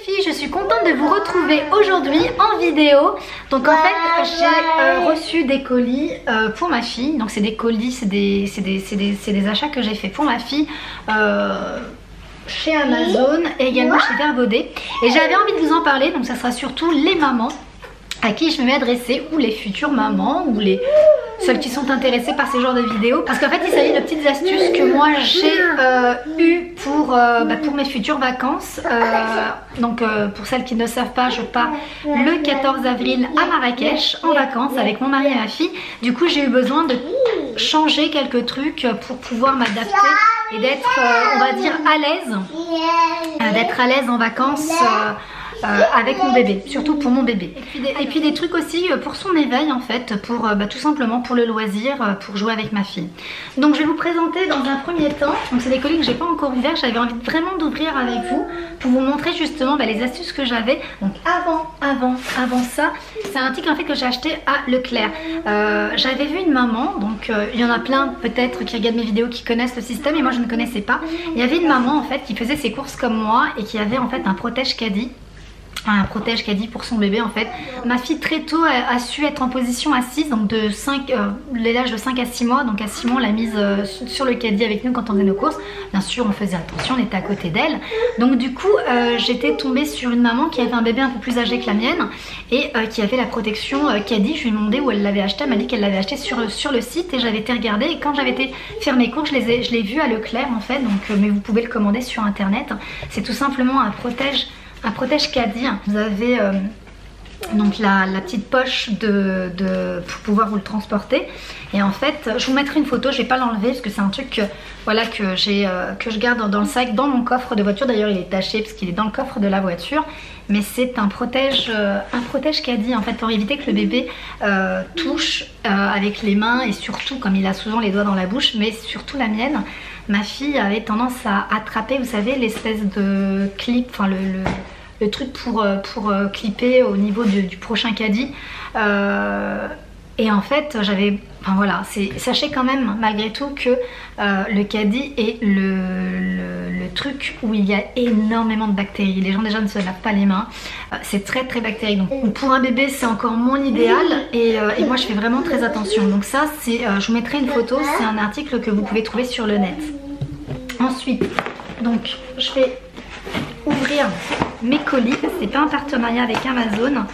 filles, je suis contente de vous retrouver aujourd'hui en vidéo. Donc en fait j'ai reçu des colis pour ma fille. Donc c'est des colis, c'est des achats que j'ai fait pour ma fille chez Amazon et également chez Verbaudet. Et j'avais envie de vous en parler, donc ça sera surtout les mamans à qui je vais m'adresser, ou les futures mamans, ou celles qui sont intéressées par ces genres de vidéos. Parce qu'en fait il s'agit de petites astuces que moi j'ai eues pour mes futures vacances. Donc pour celles qui ne savent pas, je pars le 14 avril à Marrakech en vacances avec mon mari et ma fille. Du coup j'ai eu besoin de changer quelques trucs pour pouvoir m'adapter et d'être on va dire à l'aise, d'être à l'aise en vacances avec mon bébé, surtout pour mon bébé. Et puis des trucs aussi pour son éveil en fait, pour tout simplement pour le loisir, pour jouer avec ma fille. Donc je vais vous présenter dans un premier temps, donc c'est des colis que j'ai pas encore ouverts, j'avais envie vraiment d'ouvrir avec vous pour vous montrer justement les astuces que j'avais. Donc avant ça, c'est un article en fait que j'ai acheté à Leclerc. J'avais vu une maman, donc il y en a plein peut-être qui regardent mes vidéos qui connaissent le système et moi je ne connaissais pas. Il y avait une maman en fait qui faisait ses courses comme moi et qui avait en fait un protège caddie. Un protège caddie pour son bébé en fait. Ma fille très tôt a su être en position assise, donc de l'âge de 5 à 6 mois. Donc à 6 mois on l'a mise sur le caddie avec nous quand on faisait nos courses. Bien sûr on faisait attention, on était à côté d'elle. Donc du coup j'étais tombée sur une maman qui avait un bébé un peu plus âgé que la mienne et qui avait la protection caddie. Je lui ai demandé où elle l'avait acheté, elle m'a dit qu'elle l'avait acheté sur le site et j'avais été regarder. Et quand j'avais été faire mes courses, je l'ai vu à Leclerc en fait. Donc mais vous pouvez le commander sur internet. C'est tout simplement un protège caddie. Vous avez donc la petite poche pour pouvoir vous le transporter. Et en fait je vous mettrai une photo, je vais pas l'enlever parce que c'est un truc que je garde dans le sac, dans mon coffre de voiture. D'ailleurs il est taché parce qu'il est dans le coffre de la voiture. Mais c'est un protège caddie en fait pour éviter que le bébé touche avec les mains. Et surtout comme il a souvent les doigts dans la bouche, mais surtout la mienne, ma fille avait tendance à attraper, vous savez, l'espèce de clip, enfin le truc pour clipper au niveau du prochain caddie. Et en fait sachez quand même malgré tout que le caddie est le truc où il y a énormément de bactéries. Les gens déjà ne se lavent pas les mains, c'est très bactérique. Donc pour un bébé c'est encore moins l'idéal et moi je fais vraiment très attention. Donc ça je vous mettrai une photo, c'est un article que vous pouvez trouver sur le net. Ensuite donc je vais ouvrir mes colis, c'est pas un partenariat avec Amazon.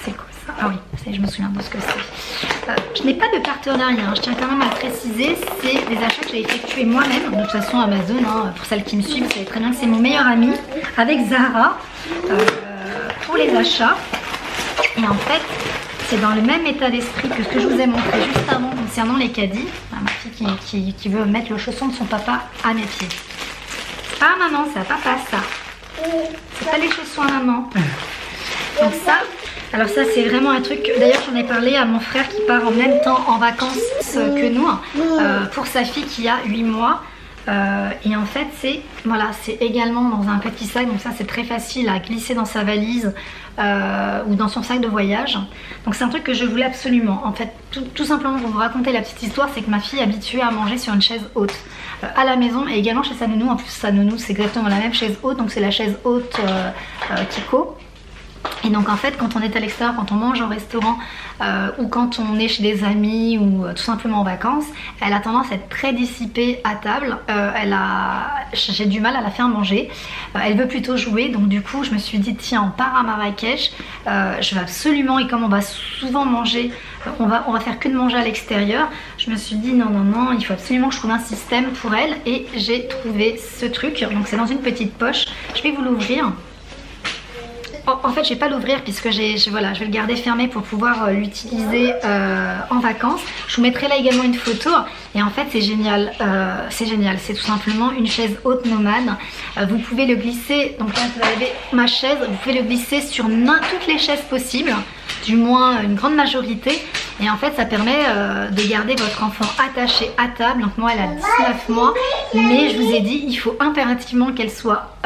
C'est quoi ça? Ah oui, je me souviens de ce que c'est. Je n'ai pas de partenariat, je tiens quand même à le préciser, c'est des achats que j'ai effectués moi-même. De toute façon Amazon, pour celles qui me suivent, vous savez très bien que c'est mon meilleur ami avec Zara pour les achats. Et en fait c'est dans le même état d'esprit que ce que je vous ai montré juste avant concernant les caddies. Ma fille qui veut mettre le chausson de son papa à mes pieds. C'est pas à maman, c'est à papa ça. C'est pas les chaussons à maman. Donc ça, alors ça c'est vraiment un truc, d'ailleurs j'en ai parlé à mon frère qui part en même temps en vacances que nous, pour sa fille qui a 8 mois. Et en fait c'est également dans un petit sac, donc ça c'est très facile à glisser dans sa valise ou dans son sac de voyage. Donc c'est un truc que je voulais absolument. En fait tout simplement pour vous raconter la petite histoire, c'est que ma fille est habituée à manger sur une chaise haute à la maison et également chez sa nounou. En plus sa nounou c'est exactement la même chaise haute, donc c'est la chaise haute Kiko. Et donc en fait quand on est à l'extérieur, quand on mange au restaurant ou quand on est chez des amis ou tout simplement en vacances, elle a tendance à être très dissipée à table. J'ai du mal à la faire manger, elle veut plutôt jouer. Donc du coup je me suis dit tiens on part à Marrakech, je vais absolument, et comme on va souvent manger, on va faire que de manger à l'extérieur, je me suis dit non il faut absolument que je trouve un système pour elle. Et j'ai trouvé ce truc, donc c'est dans une petite poche, je vais vous l'ouvrir. En fait je vais pas l'ouvrir puisque je vais le garder fermé pour pouvoir l'utiliser en vacances. Je vous mettrai là également une photo. Et en fait c'est génial, c'est tout simplement une chaise haute nomade. Vous pouvez le glisser, donc là vous avez ma chaise, vous pouvez le glisser sur toutes les chaises possibles, du moins une grande majorité. Et en fait ça permet de garder votre enfant attaché à table. Donc moi elle a 19 mois, mais je vous ai dit il faut impérativement qu'elle soit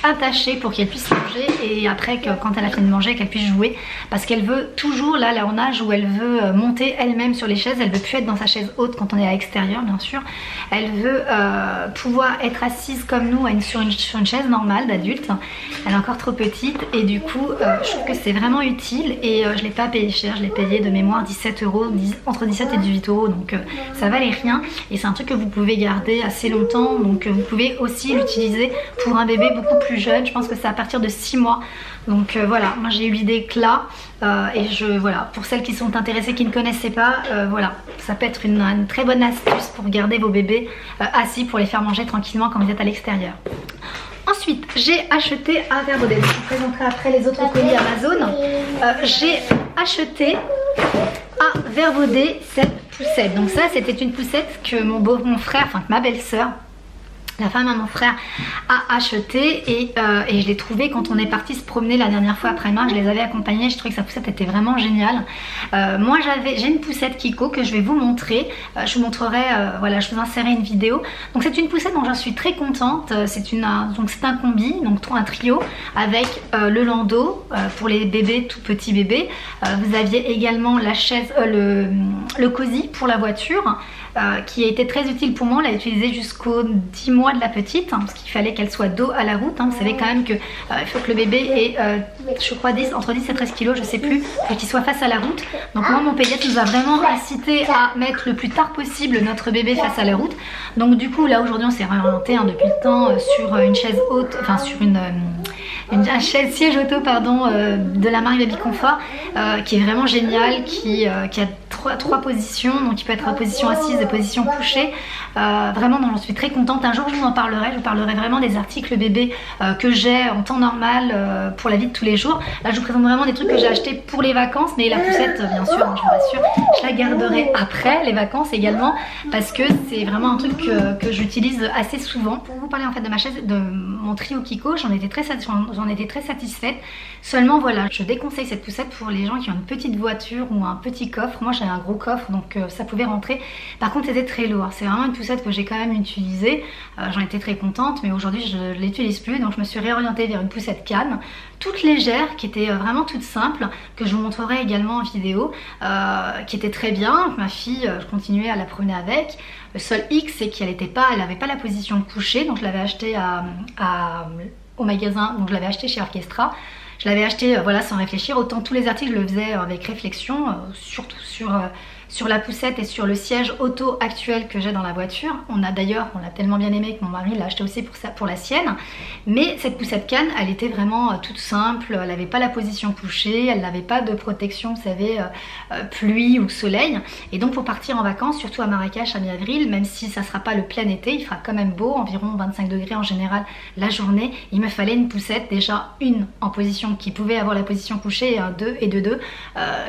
attachée pour qu'elle puisse manger et après quand elle a fini de manger qu'elle puisse jouer, parce qu'elle veut toujours, là elle est en âge où elle veut monter elle-même sur les chaises, elle veut plus être dans sa chaise haute quand on est à l'extérieur bien sûr, elle veut pouvoir être assise comme nous sur une chaise normale d'adulte. Elle est encore trop petite et du coup je trouve que c'est vraiment utile et je l'ai pas payé cher, je l'ai payé de mémoire 17 €, entre 17 et 18 €, donc ça valait rien et c'est un truc que vous pouvez garder assez longtemps, donc vous pouvez aussi l'utiliser pour un bébé beaucoup plus jeune, je pense que c'est à partir de 6 mois. Donc voilà, moi j'ai eu l'idée que là et voilà, pour celles qui sont intéressées, qui ne connaissaient pas, voilà, ça peut être une très bonne astuce pour garder vos bébés assis pour les faire manger tranquillement quand vous êtes à l'extérieur. Ensuite, j'ai acheté à Vert Baudet, je vous présenterai après les autres colis Amazon. J'ai acheté à Vert Baudet cette poussette. Donc ça, c'était une poussette que mon frère, enfin que ma belle-sœur, la femme à mon frère, a acheté et je l'ai trouvée quand on est parti se promener la dernière fois à Primark. Je les avais accompagnés, je trouvais que sa poussette était vraiment géniale. Moi j'ai une poussette Kiko que je vais vous montrer, je vous montrerai, voilà, je vous insérerai une vidéo. Donc c'est une poussette dont j'en suis très contente, c'est un combi, donc un trio avec le landau pour les bébés, tout petits bébés. Vous aviez également la chaise, le cosy pour la voiture. Qui a été très utile pour moi, on l'a utilisé jusqu'aux 10 mois de la petite, hein, parce qu'il fallait qu'elle soit dos à la route, hein. Vous savez quand même que il faut que le bébé ait, je crois, entre 10 et 13 kilos, je sais plus, pour qu'il soit face à la route. Donc moi mon pédiatre nous a vraiment incité à mettre le plus tard possible notre bébé face à la route. Donc du coup là aujourd'hui on s'est réorienté depuis le temps sur une chaise haute, enfin sur une chaise siège auto pardon, de la marque Baby Confort, qui est vraiment géniale, qui a trois positions, donc il peut être en position assise et position couchée, vraiment j'en suis très contente. Un jour je vous en parlerai, je vous parlerai vraiment des articles bébés que j'ai en temps normal pour la vie de tous les jours. Là je vous présente vraiment des trucs que j'ai achetés pour les vacances, mais la poussette bien sûr, je vous rassure, je la garderai après les vacances également, parce que c'est vraiment un truc que j'utilise assez souvent. Pour vous parler en fait de ma chaise, de mon trio Kiko, j'en étais très satisfaite. Seulement voilà, je déconseille cette poussette pour les gens qui ont une petite voiture ou un petit coffre. Moi j'avais un gros coffre donc ça pouvait rentrer. Par contre c'était très lourd. C'est vraiment une poussette que j'ai quand même utilisée. J'en étais très contente, mais aujourd'hui je ne l'utilise plus, donc je me suis réorientée vers une poussette canne, toute légère, qui était vraiment toute simple, que je vous montrerai également en vidéo, qui était très bien. Ma fille, je continuais à la promener avec. Le seul X, c'est qu'elle n'avait pas la position couchée, donc je l'avais achetée au magasin, donc je l'avais acheté chez Orchestra. Je l'avais acheté voilà, sans réfléchir, autant tous les articles je le faisais avec réflexion, surtout sur la poussette et sur le siège auto actuel que j'ai dans la voiture. On l'a tellement bien aimé que mon mari l'a acheté aussi pour la sienne. Mais cette poussette canne, elle était vraiment toute simple, elle n'avait pas la position couchée, elle n'avait pas de protection, vous savez, pluie ou soleil. Et donc pour partir en vacances, surtout à Marrakech à mi-avril, même si ça ne sera pas le plein été, il fera quand même beau, environ 25 degrés en général la journée, il me fallait une poussette, déjà une en position qui pouvait avoir la position couchée, et un 2 et de 2,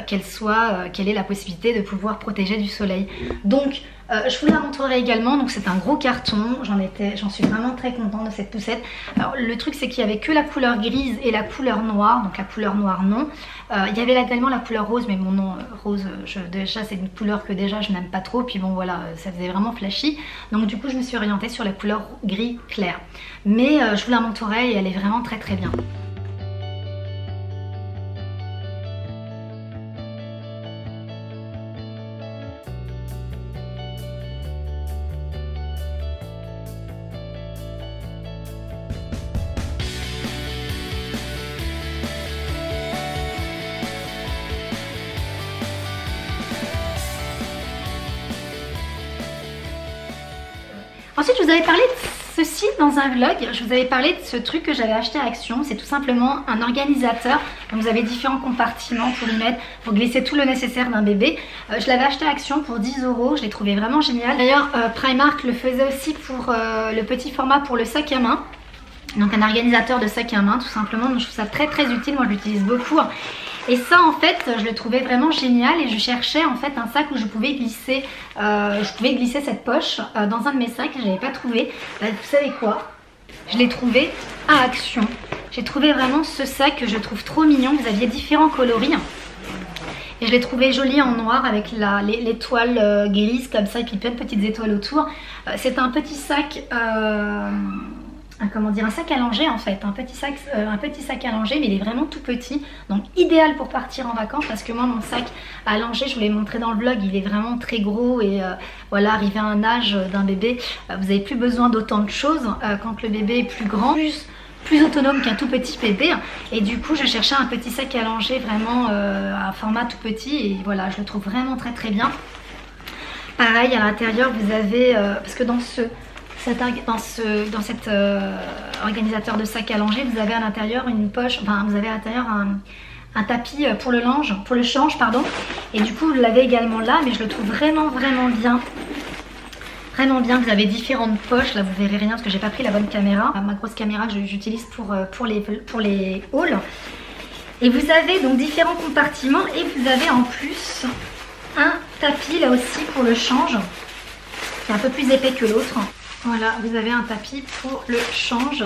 qu'elle ait la possibilité de pouvoir protéger du soleil. Donc je vous la montrerai également. Donc c'est un gros carton, j'en suis vraiment très contente de cette poussette. Alors le truc c'est qu'il y avait que la couleur grise et la couleur noire, donc la couleur noire non. Il y avait également la couleur rose, mais mon nom rose, déjà c'est une couleur que déjà je n'aime pas trop, puis bon voilà, ça faisait vraiment flashy. Donc du coup je me suis orientée sur la couleur gris clair. Mais je vous la montrerai et elle est vraiment très très bien. Ensuite, je vous avais parlé de ceci dans un vlog. Je vous avais parlé de ce truc que j'avais acheté à Action. C'est tout simplement un organisateur. Donc, vous avez différents compartiments pour y mettre, pour glisser tout le nécessaire d'un bébé. Je l'avais acheté à Action pour 10 €. Je l'ai trouvé vraiment génial. D'ailleurs, Primark le faisait aussi pour le petit format pour le sac à main. Donc un organisateur de sac à main tout simplement. Donc je trouve ça très très utile. Moi je l'utilise beaucoup. Et ça en fait je le trouvais vraiment génial et je cherchais en fait un sac où je pouvais glisser cette poche dans un de mes sacs. Je n'avais pas trouvé. Vous savez quoi? Je l'ai trouvé à Action. J'ai trouvé vraiment ce sac que je trouve trop mignon. Vous aviez différents coloris. Et je l'ai trouvé joli en noir avec l'étoile grise comme ça et puis plein de petites étoiles autour. C'est un petit sac comment dire, un sac à langer en fait, un petit sac à langer, mais il est vraiment tout petit, donc idéal pour partir en vacances, parce que moi mon sac à langer, je vous l'ai montré dans le vlog, il est vraiment très gros, et voilà, arrivé à un âge d'un bébé, vous n'avez plus besoin d'autant de choses quand le bébé est plus grand, plus autonome qu'un tout petit bébé, et du coup je cherchais un petit sac à langer vraiment à format tout petit, et voilà, je le trouve vraiment très très bien. Pareil, à l'intérieur vous avez, parce que dans cet organisateur de sac à langer, vous avez à l'intérieur une poche, enfin vous avez à l'intérieur un tapis pour le change, pardon. Et du coup vous l'avez également là, mais je le trouve vraiment bien. Vraiment bien, vous avez différentes poches, là vous verrez rien parce que j'ai pas pris la bonne caméra, ma grosse caméra que j'utilise pour les hauls. Et vous avez donc différents compartiments et vous avez en plus un tapis là aussi pour le change, qui est un peu plus épais que l'autre. Voilà, vous avez un tapis pour le change,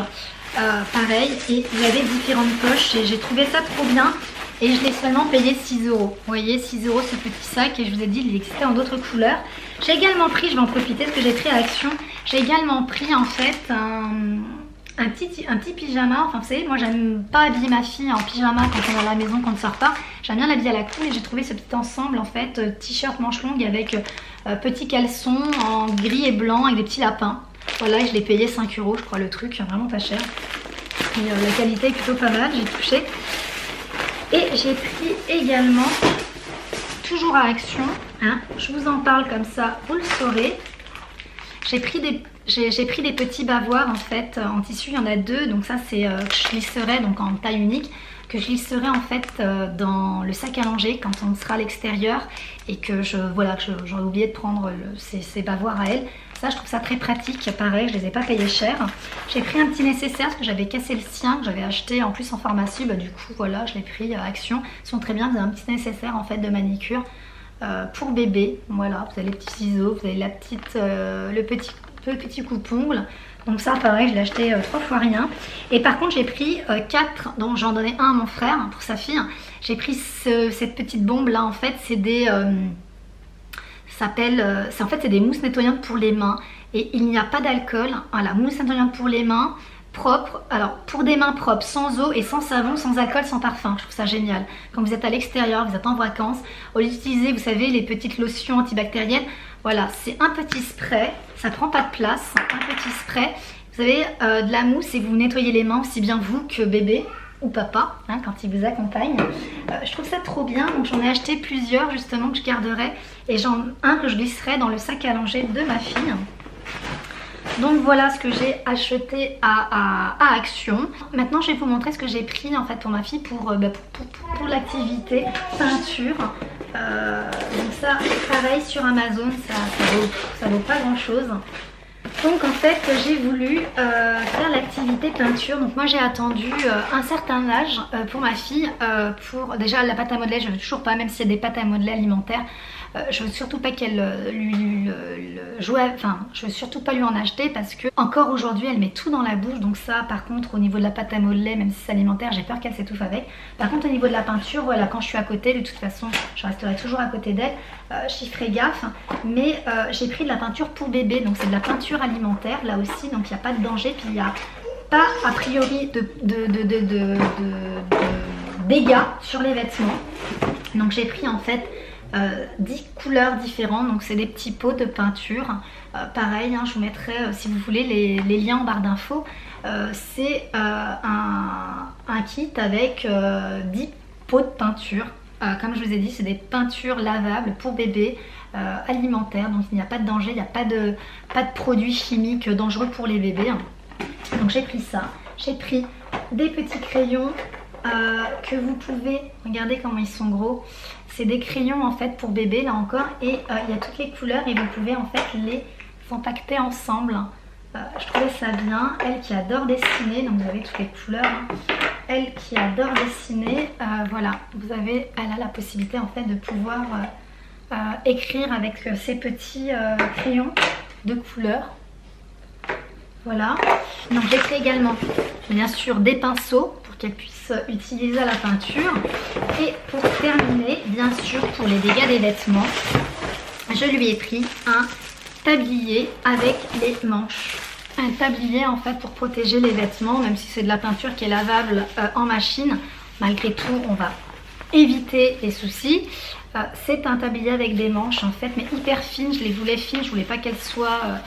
pareil, et vous avez différentes poches, et j'ai trouvé ça trop bien, et je l'ai seulement payé 6 €. Vous voyez, 6 € ce petit sac, et je vous ai dit, il existait en d'autres couleurs. J'ai également pris, je vais en profiter parce que j'ai pris à Action, j'ai également pris en fait un petit pyjama. Enfin vous savez, moi j'aime pas habiller ma fille en pyjama quand on est à la maison, quand on ne sort pas. J'aime bien l'habiller à la cool, et j'ai trouvé ce petit ensemble en fait, t-shirt manche longue avec petit caleçon en gris et blanc avec des petits lapins. Voilà, je l'ai payé 5 € je crois le truc, vraiment pas cher. Et la qualité est plutôt pas mal, j'ai touché. Et j'ai pris également, toujours à Action, hein, je vous en parle comme ça, vous le saurez. J'ai pris des petits bavoirs en fait en tissu, il y en a 2, donc ça c'est que je glisserai donc en taille unique, que je glisserai en fait dans le sac à langer quand on sera à l'extérieur, et que j'aurais oublié de prendre ces bavoirs à elle. Ça je trouve ça très pratique, pareil je les ai pas payés cher. J'ai pris un petit nécessaire parce que j'avais cassé le sien, que j'avais acheté en plus en pharmacie, bah, du coup voilà je l'ai pris à Action, ils sont très bien, vous avez un petit nécessaire en fait de manicure pour bébé, voilà, vous avez les petits ciseaux, vous avez le petit coupe-ongle. Donc ça pareil je l'ai acheté 3 fois rien. Et par contre j'ai pris 4, donc j'en donnais un à mon frère pour sa fille. J'ai pris cette petite bombe là en fait, c'est des c'est des mousses nettoyantes pour les mains, et il n'y a pas d'alcool. Voilà, mousse nettoyante pour les mains, propre, alors pour des mains propres, sans eau et sans savon, sans alcool, sans parfum. Je trouve ça génial. Quand vous êtes à l'extérieur, vous êtes en vacances, au lieu d'utiliser, vous savez, les petites lotions antibactériennes, voilà, c'est un petit spray, ça prend pas de place, un petit spray. Vous avez de la mousse et vous nettoyez les mains aussi bien vous que bébé ou papa, hein, quand il vous accompagne. Je trouve ça trop bien, donc j'en ai acheté plusieurs justement que je garderai, et un que je glisserai dans le sac à langer de ma fille. Donc voilà ce que j'ai acheté à Action. Maintenant je vais vous montrer ce que j'ai pris en fait pour ma fille pour l'activité peinture. Donc ça pareil sur Amazon, ça vaut pas grand chose. Donc en fait j'ai voulu faire l'activité peinture. Donc moi j'ai attendu un certain âge pour ma fille, pour déjà la pâte à modeler je veux toujours pas, même s'il y a des pâtes à modeler alimentaires. Je veux surtout pas qu'elle je veux surtout pas lui en acheter, parce que encore aujourd'hui elle met tout dans la bouche. Donc ça par contre au niveau de la pâte à modeler, même si c'est alimentaire, j'ai peur qu'elle s'étouffe avec. Par contre au niveau de la peinture, voilà, quand je suis à côté, de toute façon je resterai toujours à côté d'elle, j'y ferai gaffe. Mais j'ai pris de la peinture pour bébé, donc c'est de la peinture alimentaire là aussi, donc il n'y a pas de danger, puis il n'y a pas a priori de dégâts sur les vêtements. Donc j'ai pris en fait 10 couleurs différentes, donc c'est des petits pots de peinture. Pareil, hein, je vous mettrai si vous voulez les liens en barre d'infos. C'est un kit avec 10 pots de peinture. Comme je vous ai dit, c'est des peintures lavables pour bébé, alimentaires, donc il n'y a pas de danger, il n'y a pas de produits chimiques dangereux pour les bébés. Donc j'ai pris ça, j'ai pris des petits crayons que vous pouvez, regardez comment ils sont gros, c'est des crayons en fait pour bébé là encore, et il y a toutes les couleurs et vous pouvez en fait les compacter ensemble. Je trouvais ça bien, elle qui adore dessiner, donc vous avez toutes les couleurs, hein. Elle qui adore dessiner, voilà, elle a la possibilité en fait de pouvoir écrire avec ces petits crayons de couleurs. Voilà, donc j'ai pris également bien sûr des pinceaux pour qu'elle puisse utiliser à la peinture. Et pour terminer, bien sûr pour les dégâts des vêtements, je lui ai pris un tablier avec les manches. un tablier en fait pour protéger les vêtements, même si c'est de la peinture qui est lavable en machine. Malgré tout, on va éviter les soucis. C'est un tablier avec des manches en fait, mais hyper fines. Je les voulais fines, je voulais pas qu'elle soit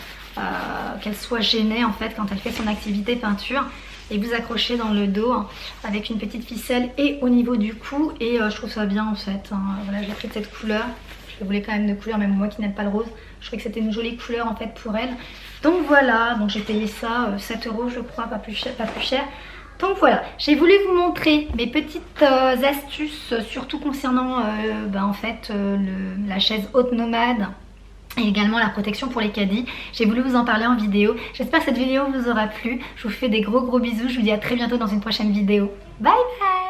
gênée en fait quand elle fait son activité peinture. Et vous accrochez dans le dos hein, avec une petite ficelle et au niveau du cou. Et je trouve ça bien en fait. Hein. Voilà, j'ai pris de cette couleur. Je voulais quand même de couleur, même moi qui n'aime pas le rose. Je trouvais que c'était une jolie couleur en fait pour elle. Donc voilà, donc j'ai payé ça 7 € je crois, pas plus cher. Donc voilà, j'ai voulu vous montrer mes petites astuces, surtout concernant en fait, la chaise haute nomade. Et également la protection pour les caddies. J'ai voulu vous en parler en vidéo. J'espère que cette vidéo vous aura plu. Je vous fais des gros bisous. Je vous dis à très bientôt dans une prochaine vidéo. Bye bye.